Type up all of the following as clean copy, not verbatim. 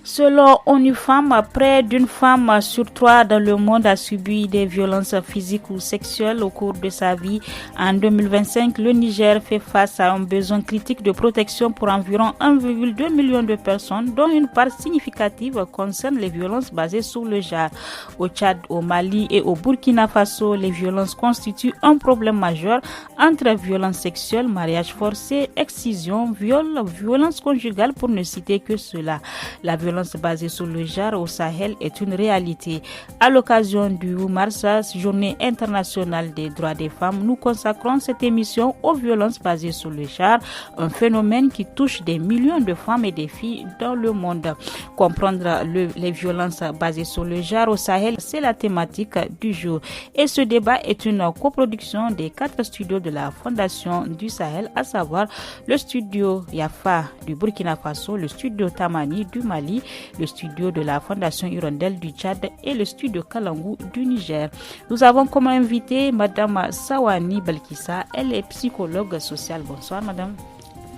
Selon ONU Femmes, près d'une femme sur 3 dans le monde a subi des violences physiques ou sexuelles au cours de sa vie. En 2025, le Niger fait face à un besoin critique de protection pour environ 1,2 million de personnes, dont une part significative concerne les violences basées sur le genre. Au Tchad, au Mali et au Burkina Faso, les violences constituent un problème majeur entre violences sexuelles, mariage forcé, excision, viol, violence conjugale pour ne citer que cela. La violence basée sur le genre au Sahel est une réalité. À l'occasion du 8 mars, Journée internationale des droits des femmes, nous consacrons cette émission aux violences basées sur le genre, un phénomène qui touche des millions de femmes et de filles dans le monde. Comprendre les violences basées sur le genre au Sahel, c'est la thématique du jour. Et ce débat est une coproduction des 4 studios de la Fondation du Sahel, à savoir le studio Yafa du Burkina Faso, le studio Tamani du Mali, le studio de la Fondation Hirondelle du Tchad et le studio Kalangu du Niger. Nous avons comme invité Madame Sawani Balkissa, elle est psychologue sociale. Bonsoir Madame.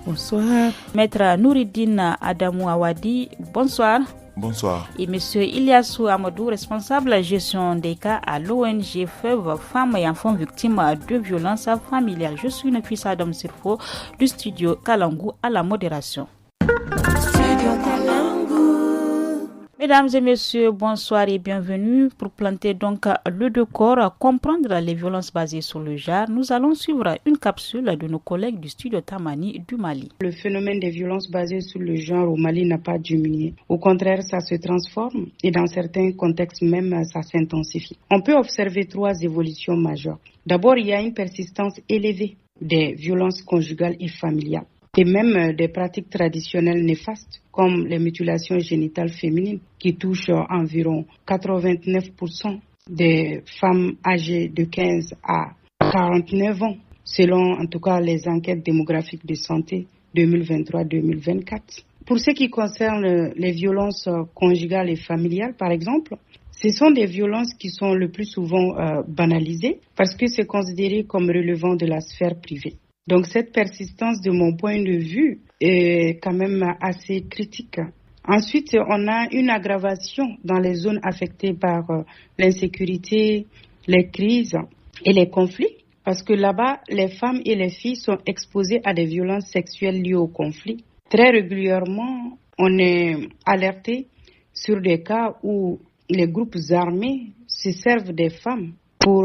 Bonsoir. Maître Nouridine Adamou Awadi, bonsoir. Bonsoir. Et Monsieur Ilyassou Amadou, responsable gestion des cas à l'ONG FEV, Femmes et Enfants Victimes de Violences Familiales. Je suis Nafissa Adam Sirfo du studio Kalangu à la modération. Mesdames et messieurs, bonsoir et bienvenue. Pour planter donc le décor, comprendre les violences basées sur le genre, nous allons suivre une capsule de nos collègues du studio Tamani du Mali. Le phénomène des violences basées sur le genre au Mali n'a pas diminué. Au contraire, ça se transforme et dans certains contextes même, ça s'intensifie. On peut observer 3 évolutions majeures. D'abord, il y a une persistance élevée des violences conjugales et familiales, et même des pratiques traditionnelles néfastes comme les mutilations génitales féminines qui touchent environ 89% des femmes âgées de 15 à 49 ans, selon en tout cas les enquêtes démographiques de santé 2023-2024. Pour ce qui concerne les violences conjugales et familiales, par exemple, ce sont des violences qui sont le plus souvent banalisées parce que c'est considéré comme relevant de la sphère privée. Donc cette persistance, de mon point de vue, est quand même assez critique. Ensuite, on a une aggravation dans les zones affectées par l'insécurité, les crises et les conflits, parce que là-bas, les femmes et les filles sont exposées à des violences sexuelles liées aux conflits. Très régulièrement, on est alerté sur des cas où les groupes armés se servent des femmes pour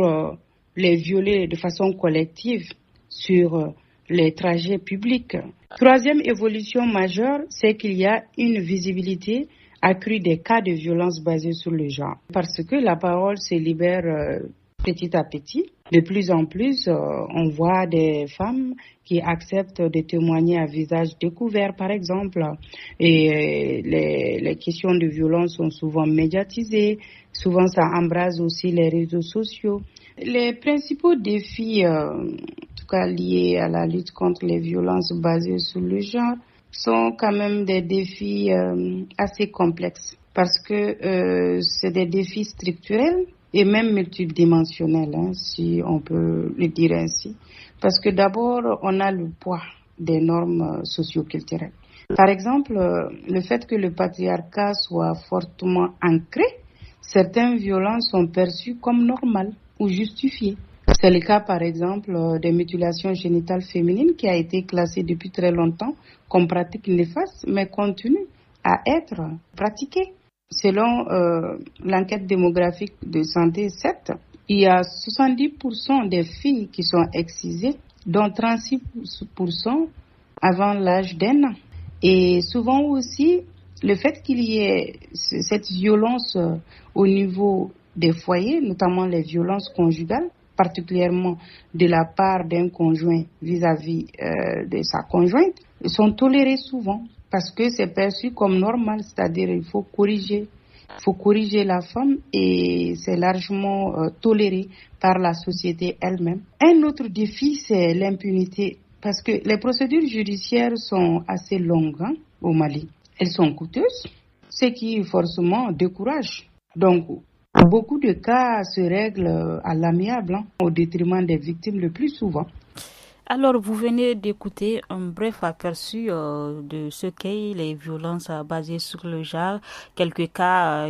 les violer de façon collective sur les trajets publics. Troisième évolution majeure, c'est qu'il y a une visibilité accrue des cas de violence basée sur le genre. Parce que la parole se libère petit à petit. De plus en plus, on voit des femmes qui acceptent de témoigner à visage découvert, par exemple. Et les questions de violence sont souvent médiatisées. Souvent, ça embrase aussi les réseaux sociaux. Les principaux défis liés à la lutte contre les violences basées sur le genre sont quand même des défis assez complexes parce que c'est des défis structurels et même multidimensionnels, si on peut le dire ainsi. Parce que d'abord, on a le poids des normes socio-culturelles. Par exemple, le fait que le patriarcat soit fortement ancré, certaines violences sont perçues comme normales ou justifiées. C'est le cas, par exemple, des mutilations génitales féminines qui a été classée depuis très longtemps comme pratique néfaste, mais continue à être pratiquée. Selon l'enquête démographique de Santé 7, il y a 70% des filles qui sont excisées, dont 36% avant l'âge d'1 an. Et souvent aussi, le fait qu'il y ait cette violence au niveau des foyers, notamment les violences conjugales, particulièrement de la part d'un conjoint vis-à-vis de sa conjointe, sont tolérées souvent parce que c'est perçu comme normal, c'est-à-dire il faut corriger la femme et c'est largement toléré par la société elle-même. Un autre défi, c'est l'impunité parce que les procédures judiciaires sont assez longues au Mali. Elles sont coûteuses, ce qui forcément décourage. Donc, Beaucoup de cas se règlent à l'amiable, au détriment des victimes le plus souvent. Alors, vous venez d'écouter un bref aperçu de ce qu'est les violences basées sur le genre, quelques cas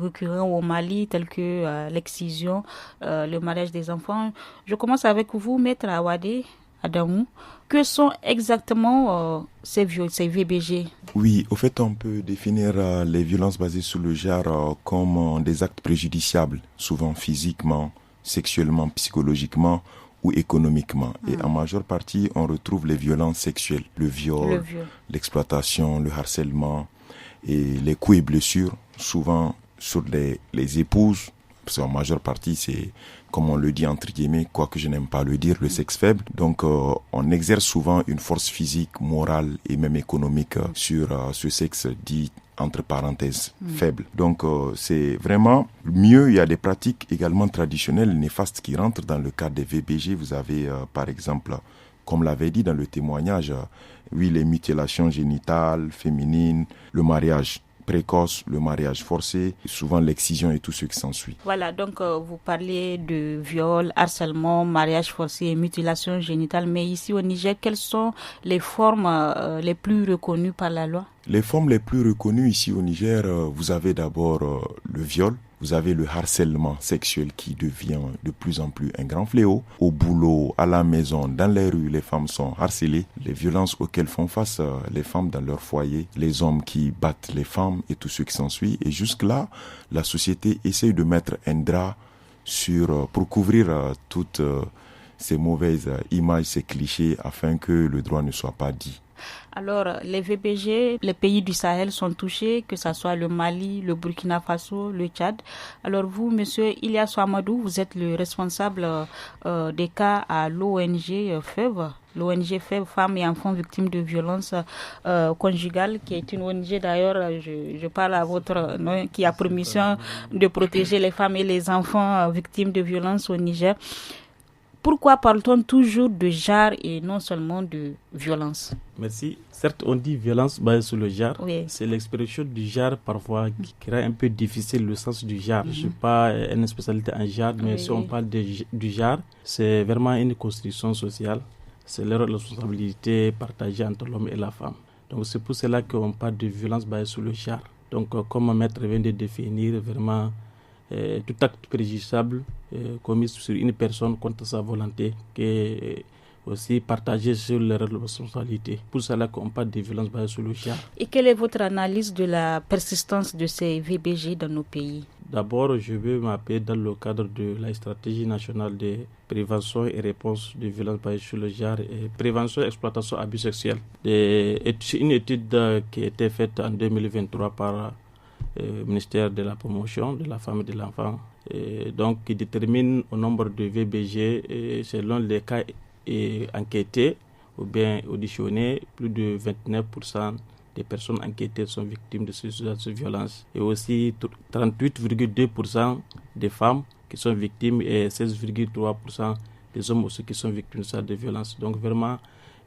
récurrents au Mali, tels que l'excision, le mariage des enfants. Je commence avec vous, Maître Awadé Adamou. Que sont exactement ces VBG? Oui, au fait, on peut définir les violences basées sur le genre comme des actes préjudiciables, souvent physiquement, sexuellement, psychologiquement ou économiquement. Et en majeure partie, on retrouve les violences sexuelles, le viol, l'exploitation, le harcèlement et les coups et blessures, souvent sur les épouses. Parce qu'en majeure partie, c'est, comme on le dit entre guillemets, quoique je n'aime pas le dire, le sexe faible. Donc, on exerce souvent une force physique, morale et même économique sur ce sexe dit entre parenthèses faible. Donc, c'est vraiment mieux. Il y a des pratiques également traditionnelles néfastes qui rentrent dans le cadre des VBG. Vous avez, par exemple, comme l'avait dit dans le témoignage, les mutilations génitales féminines, le mariage précoce, le mariage forcé, souvent l'excision et tout ce qui s'ensuit. Voilà, donc vous parlez de viol, harcèlement, mariage forcé et mutilation génitale, mais ici au Niger, quelles sont les formes les plus reconnues par la loi? Les formes les plus reconnues ici au Niger, vous avez d'abord le viol, vous avez le harcèlement sexuel qui devient de plus en plus un grand fléau. Au boulot, à la maison, dans les rues, les femmes sont harcelées. Les violences auxquelles font face les femmes dans leur foyer, les hommes qui battent les femmes et tout ce qui s'ensuit. Et jusque-là, la société essaye de mettre un drap pour couvrir toutes ces mauvaises images, ces clichés, afin que le droit ne soit pas dit. Alors, les VBG, les pays du Sahel sont touchés, que ce soit le Mali, le Burkina Faso, le Tchad. Alors vous, monsieur Ilyas Amadou, vous êtes le responsable des cas à l'ONG FEV. L'ONG FEV, Femmes et Enfants Victimes de Violences Conjugales, qui est une ONG d'ailleurs, je parle à votre nom, qui a pour mission de protéger les femmes et les enfants victimes de violences au Niger. Pourquoi parle-t-on toujours de genre et non seulement de violence? Merci. Certes, on dit violence basée sur le genre. Oui. C'est l'expression du genre parfois qui rend un peu difficile le sens du genre. Je ne suis pas une spécialité en genre, mais si on parle du genre, c'est vraiment une construction sociale. C'est leur responsabilité partagée entre l'homme et la femme. Donc c'est pour cela qu'on parle de violence basée sur le genre. Donc comme maître vient de définir, vraiment tout acte préjudiciable commis sur une personne contre sa volonté, qui est aussi partagé sur les responsabilités. Pour cela qu'on parle de violences basées sur le genre. Et quelle est votre analyse de la persistance de ces VBG dans nos pays? D'abord, je veux m'appeler dans le cadre de la stratégie nationale de prévention et réponse de violences basées sur le genre et prévention et exploitation abus sexuels. C'est une étude qui a été faite en 2023 par ministère de la promotion de la femme et de l'enfant, donc qui détermine au nombre de VBG selon les cas enquêtés ou bien auditionnés. Plus de 29% des personnes enquêtées sont victimes de ces violences et aussi 38,2% des femmes qui sont victimes et 16,3% des hommes aussi qui sont victimes de ces violences. Donc vraiment,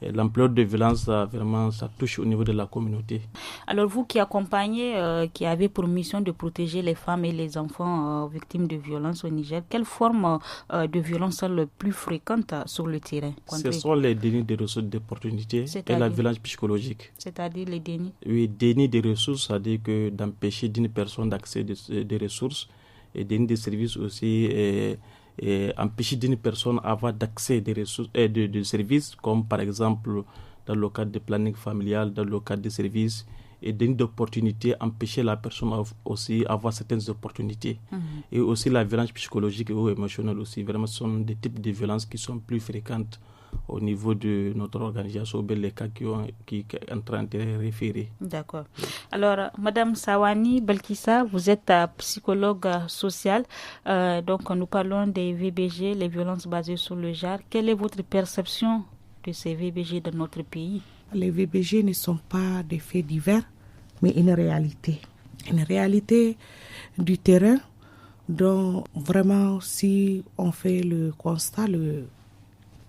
l'ampleur de violence, vraiment, ça touche au niveau de la communauté. Alors vous qui accompagnez, qui avez pour mission de protéger les femmes et les enfants victimes de violences au Niger, quelles formes de violence sont les plus fréquentes sur le terrain? Ce sont les dénis de ressources d'opportunité et la violence psychologique. C'est-à-dire les dénis? Oui, déni de ressources, c'est-à-dire que d'empêcher d'une personne d'accès des ressources, et déni de services aussi, et empêcher d'une personne d'avoir d'accès des ressources et de services, comme par exemple dans le cadre de planning familial, dans le cadre des services, et déni d'opportunités, empêcher la personne aussi d'avoir certaines opportunités. Et aussi la violence psychologique ou émotionnelle aussi, vraiment ce sont des types de violences qui sont plus fréquentes au niveau de notre organisation, ou bien les cas qui sont en train de référer. D'accord. Alors, Madame Sawani Balkissa, vous êtes psychologue sociale. Donc, nous parlons des VBG, les violences basées sur le genre. Quelle est votre perception de ces VBG dans notre pays? Les VBG ne sont pas des faits divers, mais une réalité. Une réalité du terrain dont vraiment, si on fait le constat, le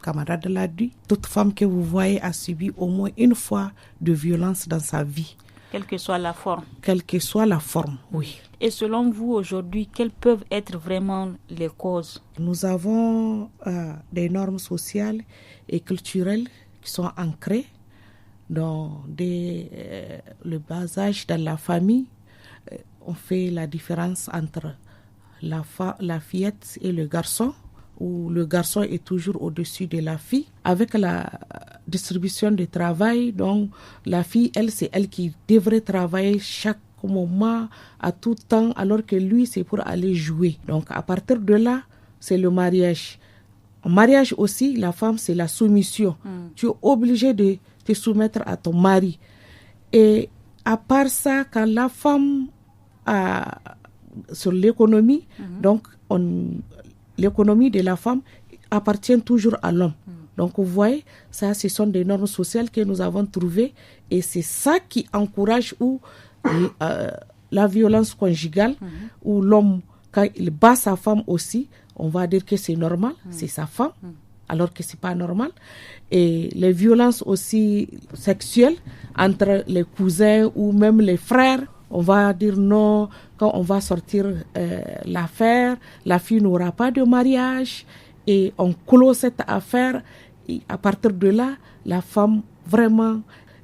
camarade l'a dit, toute femme que vous voyez a subi au moins une fois de violence dans sa vie. Quelle que soit la forme. Quelle que soit la forme, oui. Et selon vous, aujourd'hui, quelles peuvent être vraiment les causes? Nous avons des normes sociales et culturelles qui sont ancrées dans le bas âge dans la famille. On fait la différence entre la fillette et le garçon, où le garçon est toujours au-dessus de la fille. Avec la distribution du travail, donc la fille, c'est elle qui devrait travailler chaque moment, à tout temps, alors que lui, c'est pour aller jouer. Donc à partir de là, c'est le mariage. En mariage aussi, la femme, c'est la soumission. Tu es obligé de te soumettre à ton mari. Et à part ça, quand la femme a sur l'économie, donc l'économie de la femme appartient toujours à l'homme. Donc vous voyez, ça ce sont des normes sociales que nous avons trouvées et c'est ça qui encourage la violence conjugale où l'homme, quand il bat sa femme aussi, on va dire que c'est normal, c'est sa femme, alors que c'est pas normal. Et les violences aussi sexuelles entre les cousins ou même les frères, on va dire non, quand on va sortir l'affaire, la fille n'aura pas de mariage et on clôt cette affaire. Et à partir de là, la femme, vraiment,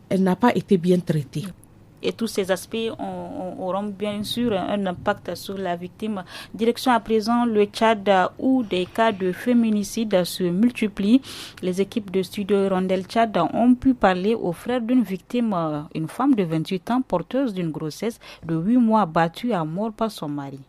elle n'a pas été bien traitée. Et tous ces aspects auront bien sûr un impact sur la victime. Direction à présent le Tchad où des cas de féminicide se multiplient. Les équipes de Studio Hirondelle Tchad ont pu parler aux frères d'une victime, une femme de 28 ans porteuse d'une grossesse de 8 mois battue à mort par son mari.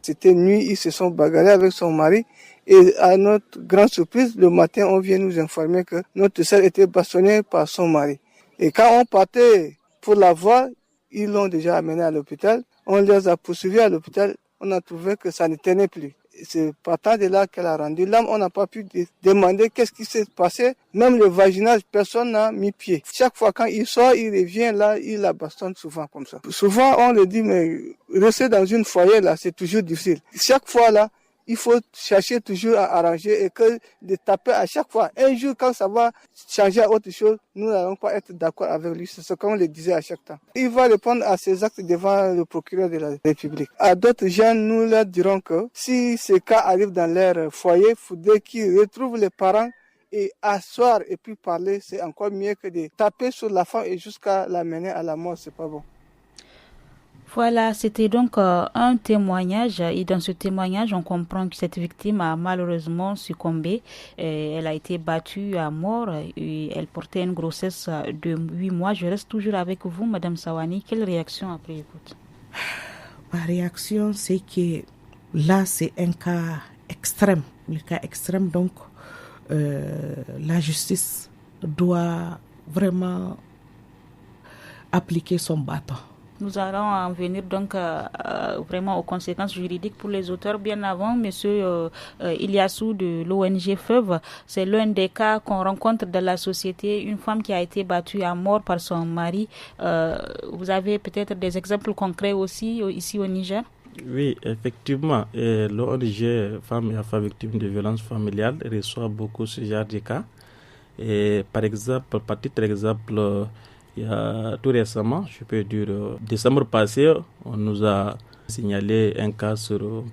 C'était nuit, ils se sont bagarrés avec son mari. Et à notre grande surprise, le matin, on vient nous informer que notre sœur était bastonnée par son mari. Et quand on partait pour la voir, ils l'ont déjà amenée à l'hôpital. On les a poursuivis à l'hôpital. On a trouvé que ça ne tenait plus. C'est partant de là qu'elle a rendu l'âme. On n'a pas pu demander qu'est-ce qui s'est passé. Même le vaginage, personne n'a mis pied. Chaque fois quand il sort, il revient là, il la bastonne souvent comme ça. Souvent, on le dit, mais rester dans une foyer là, c'est toujours difficile. Chaque fois là, il faut chercher toujours à arranger et que de taper à chaque fois. Un jour, quand ça va changer à autre chose, nous n'allons pas être d'accord avec lui. C'est ce qu'on le disait à chaque temps. Il va répondre à ses actes devant le procureur de la République. À d'autres gens, nous leur dirons que si ce cas arrive dans leur foyer, il faudrait qu'ils retrouvent les parents et asseoir et puis parler. C'est encore mieux que de taper sur la femme et jusqu'à la mener à la mort. C'est pas bon. Voilà, c'était donc un témoignage et dans ce témoignage, on comprend que cette victime a malheureusement succombé. Elle a été battue à mort et elle portait une grossesse de 8 mois. Je reste toujours avec vous, Madame Sawani. Quelle réaction après écoute? Ma réaction, c'est que là, c'est un cas extrême. Le cas extrême, donc, la justice doit vraiment appliquer son bâton. Nous allons en venir donc vraiment aux conséquences juridiques pour les auteurs. Bien avant, Monsieur Iliassou de l'ONG FEV, c'est l'un des cas qu'on rencontre dans la société. Une femme qui a été battue à mort par son mari. Vous avez peut-être des exemples concrets aussi ici au Niger? Oui, effectivement. L'ONG Femmes et Enfants Victimes de Violences Familiales reçoit beaucoup ce genre de cas. Et par titre d'exemple, il y a tout récemment, je peux dire, décembre passé, on nous a signalé un cas sur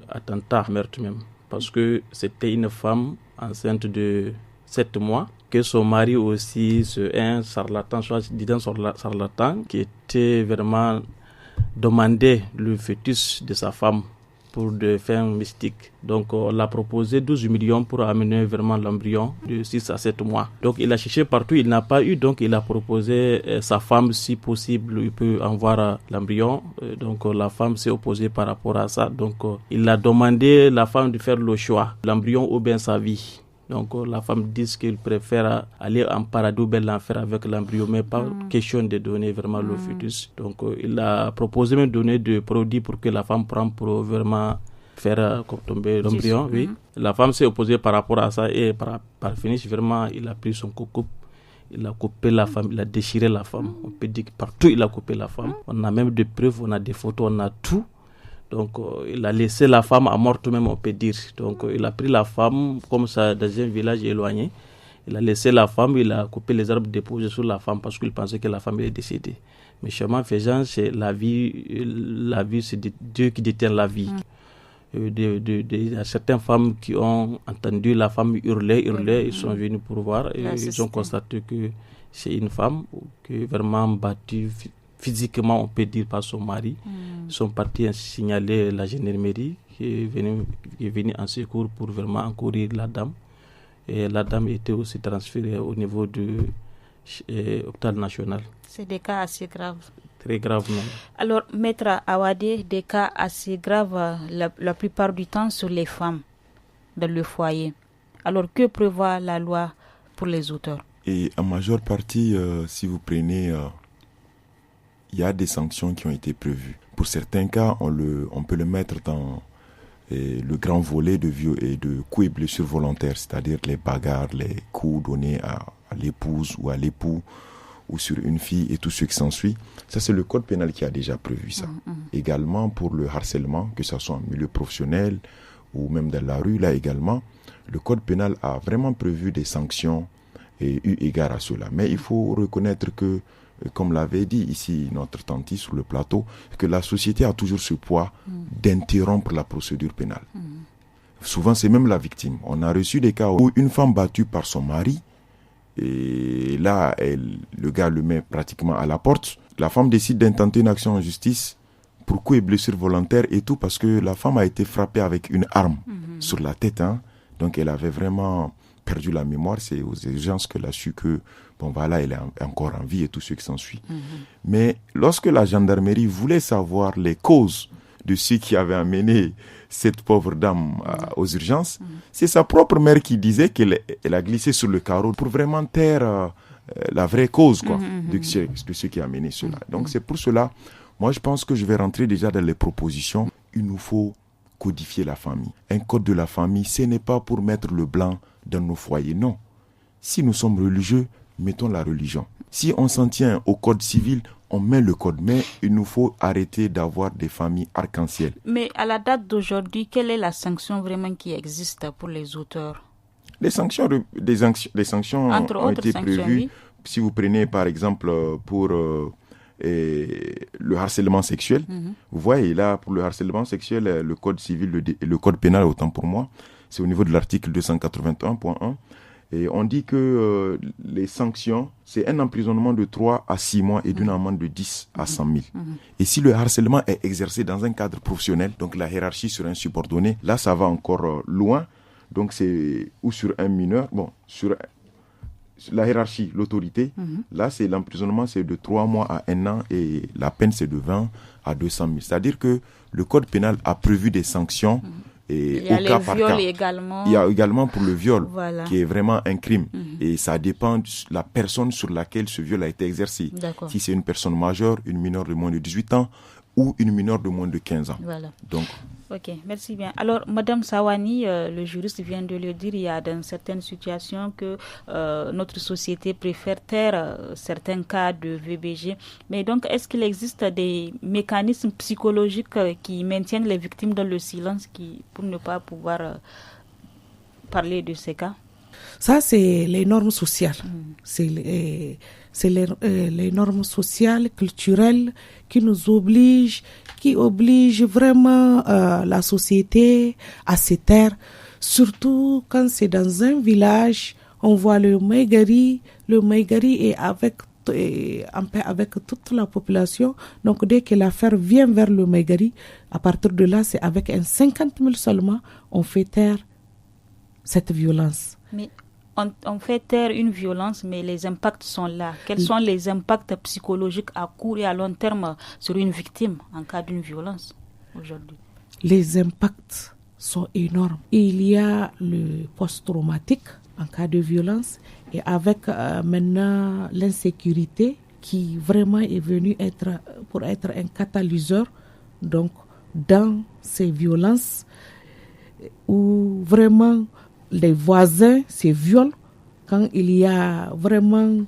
attentat, meurtre même. Parce que c'était une femme enceinte de 7 mois, que son mari aussi, c'est un charlatan, qui était vraiment demandé le fœtus de sa femme pour des fins mystiques. Donc on l'a proposé 12 millions pour amener vraiment l'embryon de 6 à 7 mois. Donc il a cherché partout, il n'a pas eu, donc il a proposé sa femme, si possible, il peut avoir l'embryon. Donc la femme s'est opposée par rapport à ça. Donc il a demandé la femme de faire le choix, l'embryon ou bien sa vie. Donc la femme dit qu'il préfère aller en paradis ou bien l'enfer avec l'embryo, mais pas question de donner vraiment le fœtus. Donc il a proposé même de donner des produits pour que la femme prenne pour vraiment faire tomber l'embryon. Oui. La femme s'est opposée par rapport à ça et par finish, vraiment, il a pris son coupe. Il a coupé la femme, il a déchiré la femme. On peut dire que partout il a coupé la femme. On a même des preuves, on a des photos, on a tout. Donc, il a laissé la femme à mort, même, on peut dire. Donc, il a pris la femme, comme ça, dans un village éloigné. Il a laissé la femme, il a coupé les arbres déposés sur la femme parce qu'il pensait que la femme est décédée. Mais chemin faisant, c'est la vie, c'est Dieu qui détient la vie. Il y a certaines femmes qui ont entendu la femme hurler, ils sont venus pour voir et ils ont constaté que c'est une femme qui est vraiment battue physiquement, on peut dire, par son mari. Ils sont partis signaler la gendarmerie qui est venue en secours pour vraiment encourir la dame. Et la dame était aussi transférée au niveau de l'hôpital national. C'est des cas assez graves. Très graves, non. Alors, Maître Awadé, des cas assez graves la plupart du temps sur les femmes dans le foyer. Alors, que prévoit la loi pour les auteurs? Et en majeure partie, si vous prenez, il y a des sanctions qui ont été prévues. Pour certains cas, on peut le mettre dans le grand volet de coups et blessures volontaires, c'est-à-dire les bagarres, les coups donnés à l'épouse ou à l'époux ou sur une fille et tout ce qui s'ensuit. Ça, c'est le code pénal qui a déjà prévu ça. Également pour le harcèlement, que ce soit en milieu professionnel ou même dans la rue, là également, le code pénal a vraiment prévu des sanctions et eu égard à cela. Mais il faut reconnaître que, comme l'avait dit ici notre tante sur le plateau, que la société a toujours ce poids d'interrompre la procédure pénale. Souvent, c'est même la victime. On a reçu des cas où une femme battue par son mari, et là, le gars le met pratiquement à la porte. La femme décide d'intenter une action en justice pour coups et blessures volontaires et tout, parce que la femme a été frappée avec une arme sur la tête. Donc, elle avait vraiment perdu la mémoire. C'est aux urgences qu'elle a su que, bon voilà, elle est encore en vie et tout ce qui s'ensuit. Mais lorsque la gendarmerie voulait savoir les causes de ce qui avait amené cette pauvre dame aux urgences, c'est sa propre mère qui disait qu'elle a glissé sur le carreau pour vraiment taire la vraie cause de ce qui a amené cela. Donc c'est pour cela, moi je pense que je vais rentrer déjà dans les propositions. Il nous faut codifier la famille. Un code de la famille, ce n'est pas pour mettre le blanc dans nos foyers, non. Si nous sommes religieux, mettons la religion. Si on s'en tient au code civil, on met le code, mais il nous faut arrêter d'avoir des familles arc-en-ciel. Mais à la date d'aujourd'hui, quelle est la sanction vraiment qui existe pour les auteurs? Les sanctions ont été prévues. Oui. Si vous prenez par exemple pour le harcèlement sexuel, vous voyez là, pour le harcèlement sexuel, le code civil, le code pénal, autant pour moi, c'est au niveau de l'article 281.1. Et on dit que les sanctions, c'est un emprisonnement de 3 à 6 mois et d'une amende de 10 à 100 000. Et si le harcèlement est exercé dans un cadre professionnel, donc la hiérarchie sur un subordonné, là ça va encore loin. Donc c'est ou sur un mineur, bon, sur la hiérarchie, l'autorité, là c'est l'emprisonnement, c'est de 3 mois à 1 an et la peine c'est de 20 à 200 000. C'est-à-dire que le code pénal a prévu des sanctions. Et il y a au cas les par viols cas. également. Il y a également pour le viol, voilà, qui est vraiment un crime. Et ça dépend de la personne sur laquelle ce viol a été exercé. D'accord. Si c'est une personne majeure, une mineure de moins de 18 ans ou une mineure de moins de 15 ans. Voilà. Donc, ok, merci bien. Alors, Madame Sawani, le juriste vient de le dire, il y a dans certaines situations que notre société préfère taire certains cas de VBG. Mais donc, est-ce qu'il existe des mécanismes psychologiques qui maintiennent les victimes dans le silence pour ne pas pouvoir parler de ces cas? Ça, c'est les normes sociales. C'est les normes sociales, culturelles qui nous obligent, qui obligent vraiment la société à se taire. Surtout quand c'est dans un village, on voit le Maïgari. Le Maïgari est en paix avec toute la population. Donc dès que l'affaire vient vers le Maïgari, à partir de là, c'est avec un 50 000 seulement, on fait taire cette violence. Mais on fait taire une violence, mais les impacts sont là. Quels sont les impacts psychologiques à court et à long terme sur une victime en cas d'une violence aujourd'hui? Les impacts sont énormes. Il y a le post-traumatique en cas de violence et avec maintenant l'insécurité qui vraiment est venue pour être un catalyseur donc dans ces violences où vraiment les voisins se violent quand il y a vraiment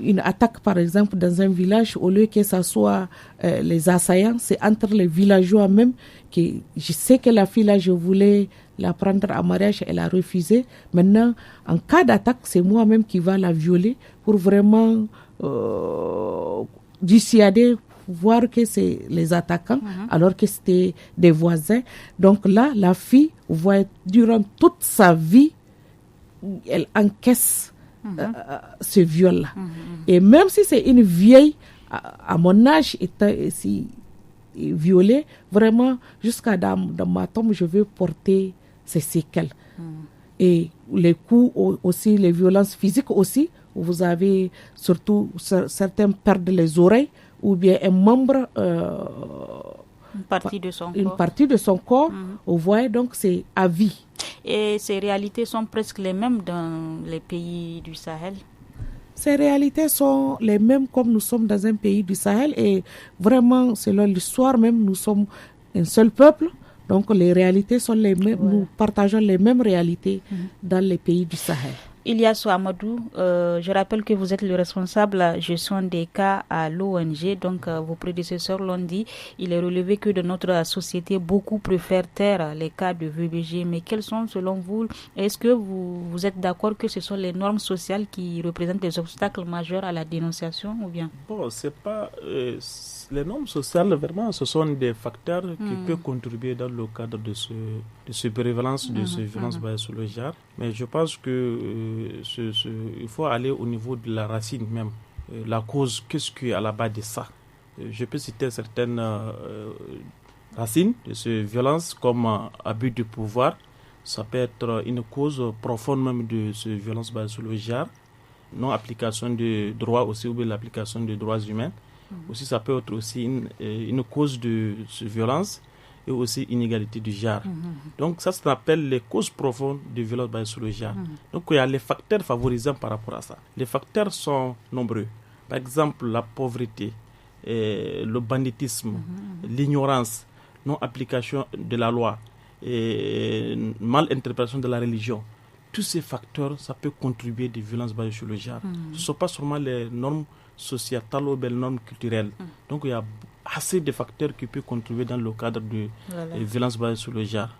une attaque, par exemple, dans un village, au lieu que ce soit les assaillants, c'est entre les villageois même. Je sais que la fille là, je voulais la prendre en mariage, elle a refusé. Maintenant, en cas d'attaque, c'est moi-même qui va la violer pour vraiment dissuader, voir que c'est les attaquants, alors que c'était des voisins. Donc là, la fille voit durant toute sa vie, elle encaisse ce viol-là. Et même si c'est une vieille, à mon âge, étant si violée, vraiment, jusqu'à dans ma tombe, je veux porter ces séquelles. Et les coups aussi, les violences physiques aussi, vous avez surtout certains perdent les oreilles ou bien un membre, une partie de son corps, vous voyez, donc c'est à vie. Et ces réalités sont presque les mêmes dans les pays du Sahel? Ces réalités sont les mêmes comme nous sommes dans un pays du Sahel et vraiment, selon l'histoire même, nous sommes un seul peuple. Donc les réalités sont les mêmes, nous partageons les mêmes réalités dans les pays du Sahel. Ilyasu Amadou, je rappelle que vous êtes le responsable de la gestion des cas à l'ONG. Donc, vos prédécesseurs l'ont dit, il est relevé que de notre société, beaucoup préfèrent taire les cas de VBG. Mais quels sont, selon vous, est-ce que vous êtes d'accord que ce sont les normes sociales qui représentent des obstacles majeurs à la dénonciation ou bien? Bon, c'est pas... les normes sociales, vraiment, ce sont des facteurs qui peuvent contribuer dans le cadre de ce prévalence, de ces violences basées sur le genre. Mais je pense que il faut aller au niveau de la racine même. La cause, qu'est-ce qui est à la base de ça? Je peux citer certaines racines de ces violences comme abus de pouvoir. Ça peut être une cause profonde même de ces violences basées sur le genre. Non-application de droits aussi ou bien l'application des droits humains. Aussi, ça peut être aussi une cause de ces violences et aussi inégalité du genre. Donc ça s'appelle les causes profondes de violences basées sur le genre. Donc il y a les facteurs favorisants par rapport à ça. Les facteurs sont nombreux. Par exemple, la pauvreté, le banditisme, l'ignorance, non-application de la loi, mal-interprétation de la religion. Tous ces facteurs, ça peut contribuer à des violences basées sur le genre. Ce ne sont pas seulement les normes sociétales ou les normes culturelles. Donc il y a assez de facteurs qui peuvent contribuer dans le cadre de violences basées sur le genre.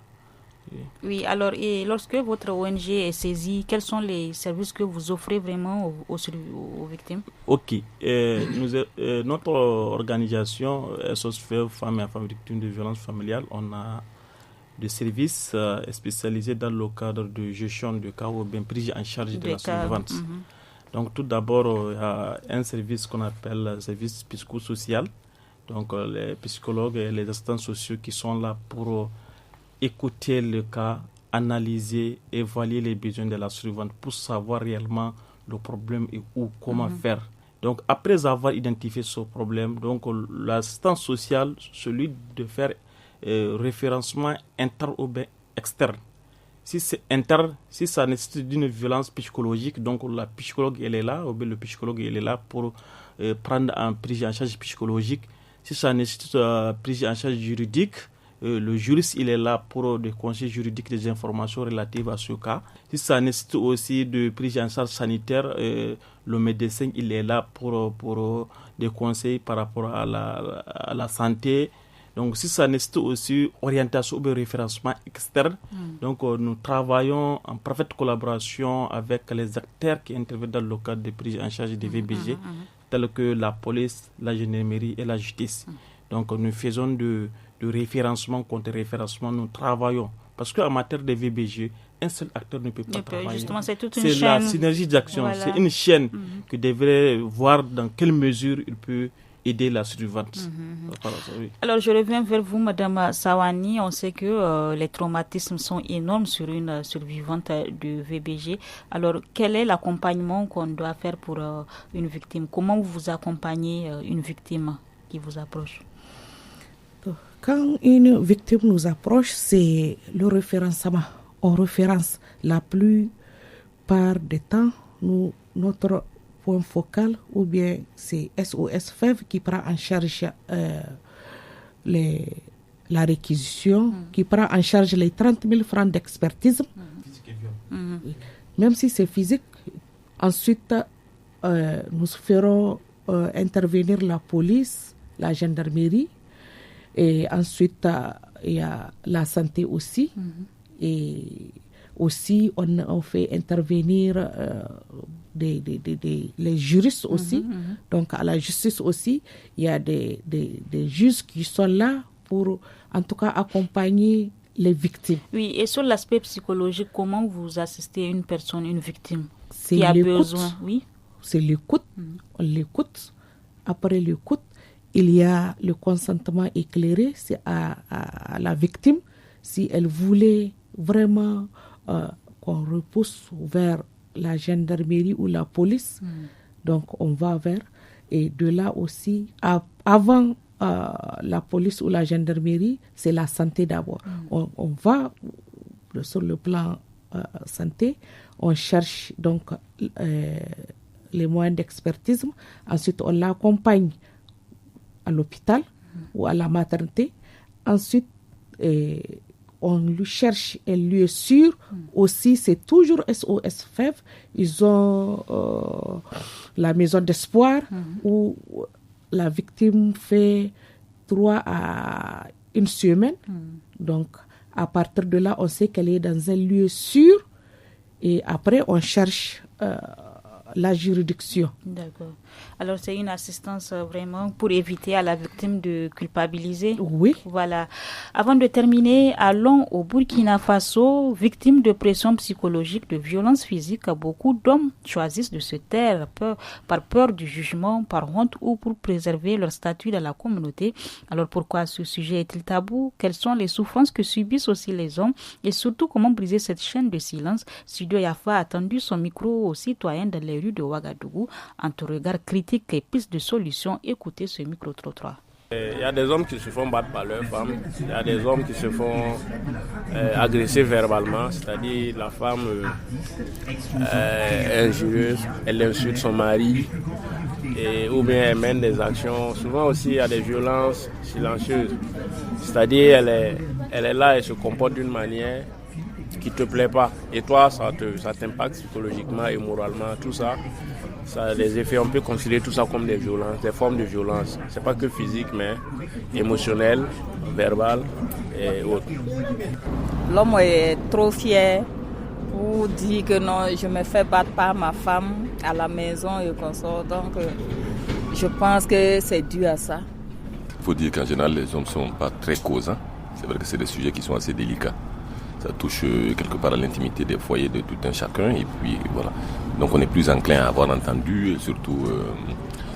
Oui, alors, et lorsque votre ONG est saisie, quels sont les services que vous offrez vraiment aux victimes? Ok. Notre organisation, SOS Femmes et Enfants Victimes de violences familiales, on a des services spécialisés dans le cadre de gestion de cas ou bien prise en charge de la survivance. Donc, tout d'abord, il y a un service qu'on appelle le service psychosocial. Donc, les psychologues et les assistants sociaux qui sont là pour écouter le cas, analyser, évaluer les besoins de la survivante pour savoir réellement le problème et où, comment faire. Donc, après avoir identifié ce problème, donc l'assistant social, celui de faire référencement interne ou bien externe. Si c'est interne, si ça nécessite d'une violence psychologique, donc la psychologue elle est là, ou bien le psychologue il est là pour prendre en prise en charge psychologique. Si ça nécessite prise en charge juridique, le juriste il est là pour des conseils juridiques, des informations relatives à ce cas. Si ça nécessite aussi de prise en charge sanitaire, le médecin il est là pour des conseils par rapport à la santé. Donc, si ça nécessite aussi orientation ou référencement externe, donc nous travaillons en parfaite collaboration avec les acteurs qui interviennent dans le cadre de prise en charge des VBG, tels que la police, la gendarmerie et la justice. Donc, nous faisons de référencement contre référencement, nous travaillons. Parce qu'en matière de VBG, un seul acteur ne peut pas travailler. Justement, c'est toute une chaîne. C'est la synergie d'action, voilà. C'est une chaîne qui devrait voir dans quelle mesure il peut aider la survivante. Alors, je reviens vers vous, Madame Sawani. On sait que les traumatismes sont énormes sur une survivante de VBG. Alors, quel est l'accompagnement qu'on doit faire pour une victime? Comment vous accompagnez une victime qui vous approche? Quand une victime nous approche, c'est le référencement. On référence la plupart des temps. Notre point focal ou bien c'est SOS FEV qui prend en charge la réquisition, qui prend en charge les 30 000 francs d'expertise. Même si c'est physique, ensuite nous ferons intervenir la police, la gendarmerie et ensuite il y a la santé aussi. Et aussi on fait intervenir les juristes aussi. Donc, à la justice aussi, il y a des juges qui sont là pour, en tout cas, accompagner les victimes. Oui, et sur l'aspect psychologique, comment vous assistez une personne, une victime C'est qui a l'écoute. besoin? Oui. C'est l'écoute. On l'écoute. Après l'écoute, il y a le consentement éclairé. C'est à la victime, si elle voulait vraiment qu'on repousse vers la gendarmerie ou la police, donc on va vers. Et de là aussi, avant la police ou la gendarmerie, c'est la santé d'abord. On va sur le plan santé, on cherche donc les moyens d'expertise. Ensuite, on l'accompagne à l'hôpital ou à la maternité. Ensuite, on lui cherche un lieu sûr. Aussi, c'est toujours SOS FEV. Ils ont la maison d'espoir où la victime fait 3 à 1 semaine. Donc, à partir de là, on sait qu'elle est dans un lieu sûr. Et après, on cherche la juridiction. D'accord. Alors, c'est une assistance vraiment pour éviter à la victime de culpabiliser. Oui. Voilà. Avant de terminer, allons au Burkina Faso. Victimes de pression psychologique, de violences physiques, beaucoup d'hommes choisissent de se taire par peur du jugement, par honte ou pour préserver leur statut dans la communauté. Alors, pourquoi ce sujet est-il tabou? Quelles sont les souffrances que subissent aussi les hommes? Et surtout, comment briser cette chaîne de silence? Studio Yafa a tendu son micro aux citoyens dans les rues de Ouagadougou. Entre regards critiques et pistes de solutions, écoutez ce micro-trottoir. Il y a des hommes qui se font battre par leurs femmes, il y a des hommes qui se font agresser verbalement, c'est-à-dire la femme est injurieuse, elle insulte son mari, ou bien elle mène des actions. Souvent aussi il y a des violences silencieuses, c'est-à-dire elle est là, elle se comporte d'une manière qui te plaît pas. Et toi, ça t'impacte psychologiquement et moralement, tout ça. Ça a des effets, on peut considérer tout ça comme des violences, des formes de violence. C'est pas que physique, mais émotionnel, verbal et autres. L'homme est trop fier pour dire que non, je me fais battre par ma femme à la maison et consort. Donc, je pense que c'est dû à ça. Il faut dire qu'en général, les hommes ne sont pas très causants. C'est vrai que c'est des sujets qui sont assez délicats. Ça touche quelque part à l'intimité des foyers de tout un chacun. Et puis voilà. Donc on est plus enclin à avoir entendu, surtout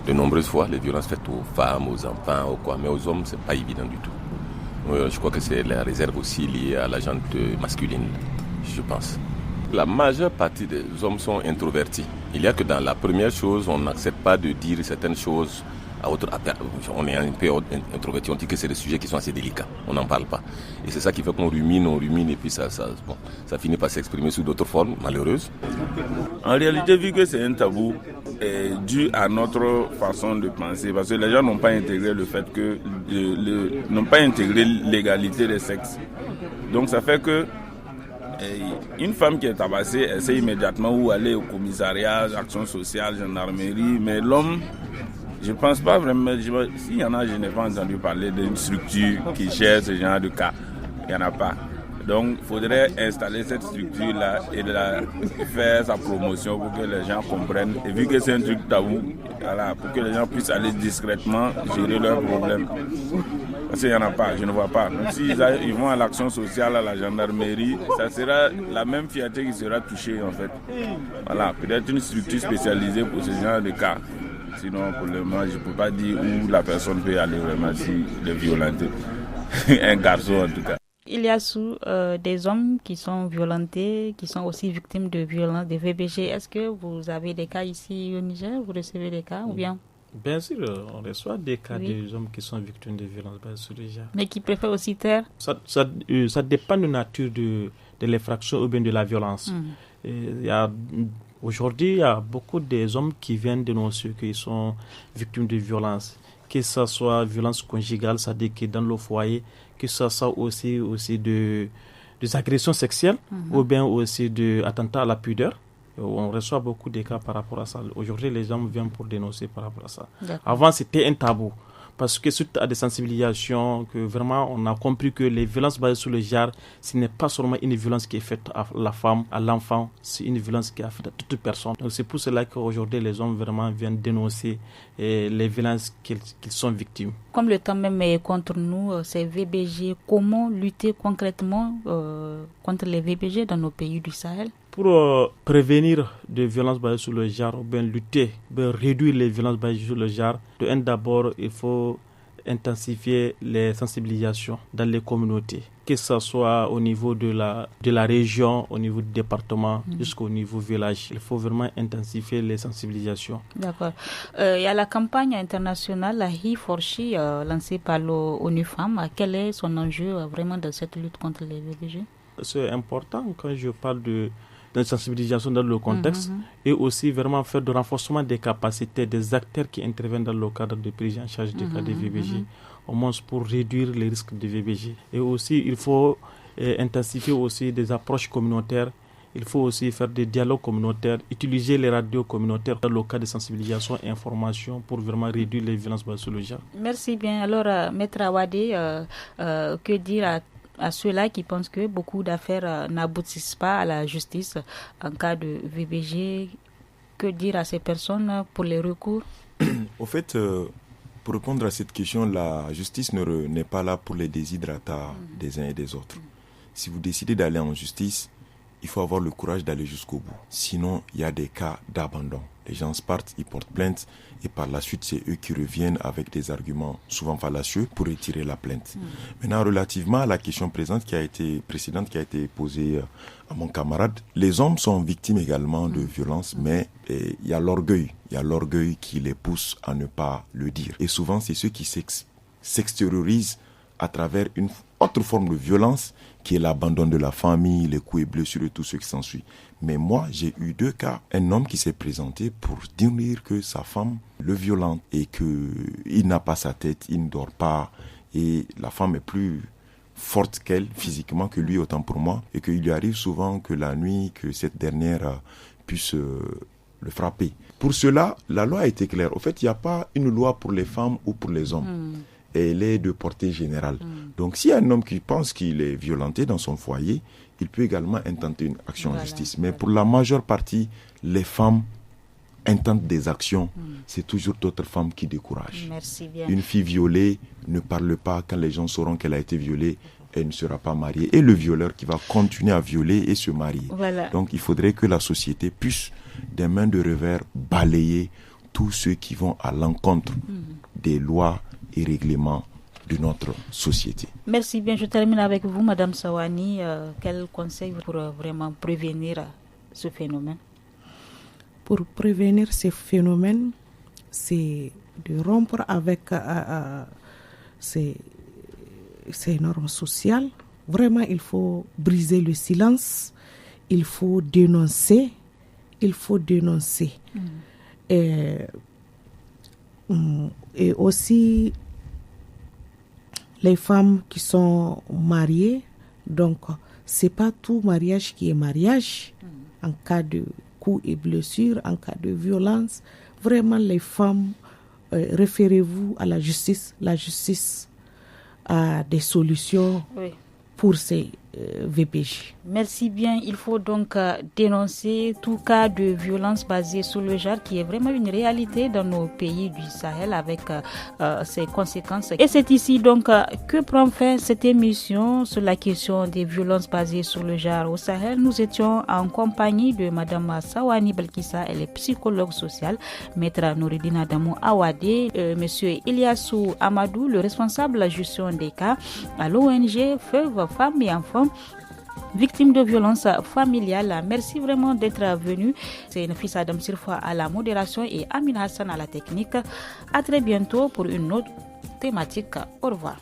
de nombreuses fois, les violences faites aux femmes, aux enfants, mais aux hommes, c'est pas évident du tout. Je crois que c'est la réserve aussi liée à la gente masculine, je pense. La majeure partie des hommes sont introvertis. Il y a que dans la première chose, on n'accepte pas de dire certaines choses à autre. On est un peu introverti, on dit que c'est des sujets qui sont assez délicats, on n'en parle pas. Et c'est ça qui fait qu'on rumine, et puis ça finit par s'exprimer sous d'autres formes malheureuses. En réalité, vu que c'est un tabou, dû à notre façon de penser, parce que les gens n'ont pas intégré le fait que n'ont pas intégré l'égalité des sexes. Donc ça fait que une femme qui est tabassée, elle sait immédiatement où aller au commissariat, action sociale, gendarmerie, mais l'homme, je pense pas vraiment, s'il y en a, je n'ai pas entendu parler d'une structure qui gère ce genre de cas. Il n'y en a pas. Donc, il faudrait installer cette structure-là et faire sa promotion pour que les gens comprennent. Et vu que c'est un truc tabou, voilà, pour que les gens puissent aller discrètement gérer leurs problèmes. Parce qu'il n'y en a pas, je ne vois pas. Donc, s'ils vont à l'action sociale, à la gendarmerie, ça sera la même fierté qui sera touchée, en fait. Voilà, peut-être une structure spécialisée pour ce genre de cas. Sinon, pour le moment, je ne peux pas dire où la personne peut aller vraiment s'il est violenté. Un garçon, en tout cas. Il y a des hommes qui sont violentés, qui sont aussi victimes de violences, de VBG. Est-ce que vous avez des cas ici au Niger? Vous recevez des cas ou bien? Bien sûr, on reçoit des cas des hommes qui sont victimes de violences basées sur le genre. Mais qui préfèrent aussi taire? Ça dépend de la nature de l'infraction ou bien de la violence. Aujourd'hui, il y a beaucoup des hommes qui viennent dénoncer qu'ils sont victimes de violences. Que ce soit violence conjugale, c'est-à-dire que dans le foyer, que ce soit aussi des agressions sexuelles ou bien aussi des attentats à la pudeur. On reçoit beaucoup de cas par rapport à ça. Aujourd'hui, les hommes viennent pour dénoncer par rapport à ça. D'accord. Avant, c'était un tabou. parce que suite à des sensibilisations, que vraiment on a compris que les violences basées sur le genre, ce n'est pas seulement une violence qui est faite à la femme, à l'enfant, c'est une violence qui est faite à toute personne. Donc c'est pour cela qu'aujourd'hui les hommes vraiment viennent dénoncer les violences qu'ils sont victimes. Comme le temps même est contre nous, ces VBG, comment lutter concrètement contre les VBG dans nos pays du Sahel? Pour prévenir des violences basées sur le genre, ou bien lutter, ou bien réduire les violences basées sur le genre, d'abord, il faut intensifier les sensibilisations dans les communautés, que ce soit au niveau de la région, au niveau du département, jusqu'au niveau village. Il faut vraiment intensifier les sensibilisations. D'accord. Il y a la campagne internationale, la He4She, lancée par l'ONU Femmes. Quel est son enjeu vraiment dans cette lutte contre les VBG? C'est important quand je parle de sensibilisation dans le contexte et aussi vraiment faire de renforcement des capacités des acteurs qui interviennent dans le cadre de prise en charge des cas de VBG, au moins pour réduire les risques de VBG. Et aussi, il faut intensifier aussi des approches communautaires. Il faut aussi faire des dialogues communautaires, utiliser les radios communautaires dans le cas de sensibilisation et information pour vraiment réduire les violences basées sur le genre. Merci bien. Alors, Maître Awadé, que dire à ceux-là qui pensent que beaucoup d'affaires n'aboutissent pas à la justice en cas de VBG? Que dire à ces personnes pour les recours? Au fait, pour répondre à cette question, la justice n'est pas là pour les déshydratats des uns et des autres. Si vous décidez d'aller en justice, il faut avoir le courage d'aller jusqu'au bout. Sinon, il y a des cas d'abandon. Les gens partent, ils portent plainte et par la suite, c'est eux qui reviennent avec des arguments souvent fallacieux pour retirer la plainte. Maintenant, relativement à la question précédente qui a été posée à mon camarade, les hommes sont victimes également de violences, mais il y a l'orgueil. Il y a l'orgueil qui les pousse à ne pas le dire. Et souvent, c'est ceux qui s'extériorisent à travers une autre forme de violence qui est l'abandon de la famille, les coups et blessures et tout ce qui s'ensuit. Mais moi, j'ai eu 2 cas. Un homme qui s'est présenté pour dire que sa femme le violente et qu'il n'a pas sa tête, il ne dort pas et la femme est plus forte qu'elle physiquement que lui, autant pour moi, et qu'il lui arrive souvent que la nuit, que cette dernière puisse le frapper. Pour cela, la loi a été claire. Au fait, il n'y a pas une loi pour les femmes ou pour les hommes. Elle est de portée générale. Donc, s'il y a un homme qui pense qu'il est violenté dans son foyer, il peut également intenter une action en justice. Mais pour la majeure partie, les femmes intentent des actions. C'est toujours d'autres femmes qui découragent. Merci bien. Une fille violée ne parle pas. Quand les gens sauront qu'elle a été violée, elle ne sera pas mariée. Et le violeur qui va continuer à violer et se marier. Voilà. Donc, il faudrait que la société puisse, des mains de revers, balayer tous ceux qui vont à l'encontre des lois et règlements de notre société. Merci bien. Je termine avec vous, Madame Sawani. Quel conseil pour vraiment prévenir ce phénomène? Pour prévenir ce phénomène, c'est de rompre avec ces normes sociales. Vraiment, il faut briser le silence. Il faut dénoncer. Et aussi les femmes qui sont mariées, donc c'est pas tout mariage qui est mariage. En cas de coups et blessures, en cas de violence, vraiment les femmes, référez-vous à la justice. La justice a des solutions pour ces VBG. Merci bien. Il faut donc dénoncer tout cas de violence basée sur le genre qui est vraiment une réalité dans nos pays du Sahel avec ses conséquences. Et c'est ici donc que prend fin cette émission sur la question des violences basées sur le genre au Sahel. Nous étions en compagnie de Madame Sawani Belkissa, elle est psychologue sociale, Maître Noureddine Adamou Awadé, Monsieur Ilyassou Amadou, le responsable de la gestion des cas à l'ONG Feuve Femmes et Enfants victimes de violences familiales. Merci vraiment d'être venu. C'est Nafisa Adam Sirfa à la modération et Amin Hassan à la technique. À très bientôt pour une autre thématique. Au revoir.